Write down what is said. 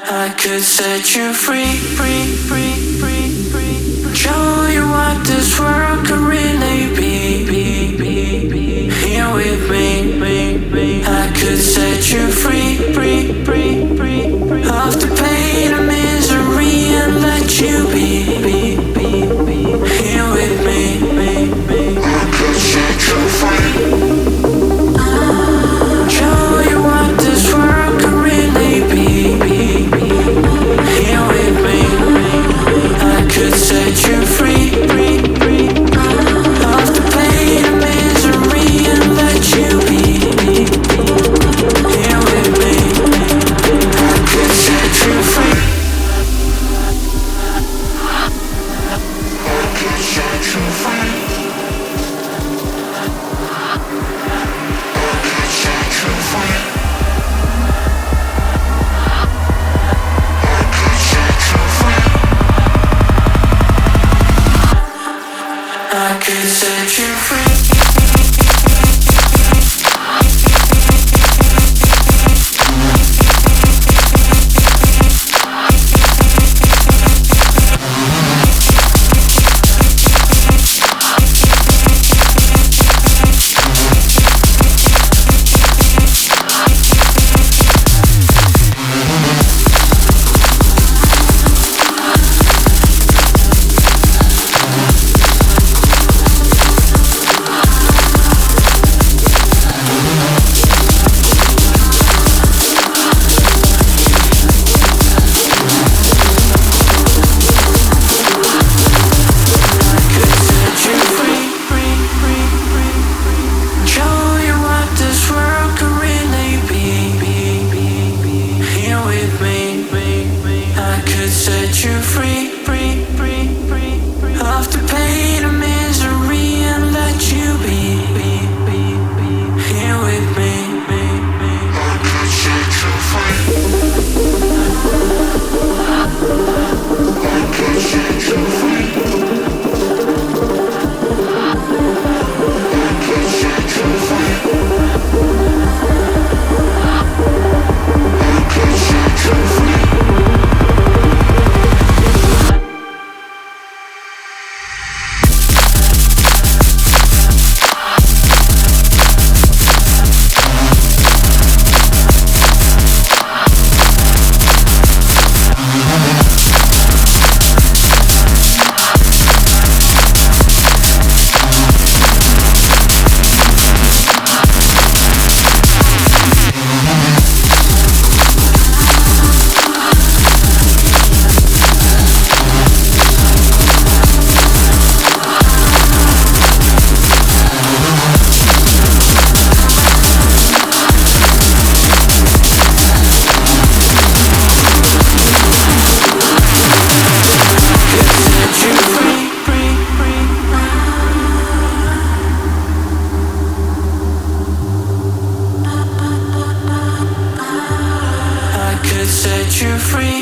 I could set you free, free, free, free, free. Show you what this world could really be. Here with me. I could set you free, free, free, free, free. Off the pain and misery and let you be. Here with me. I could set you free. Show you what this world could really be. Here with me, I could set you free, free, free. Off the pain and misery and let you be. Here with me, I could set you free. I could set you free. I could set you free. I could set you free. Set you free.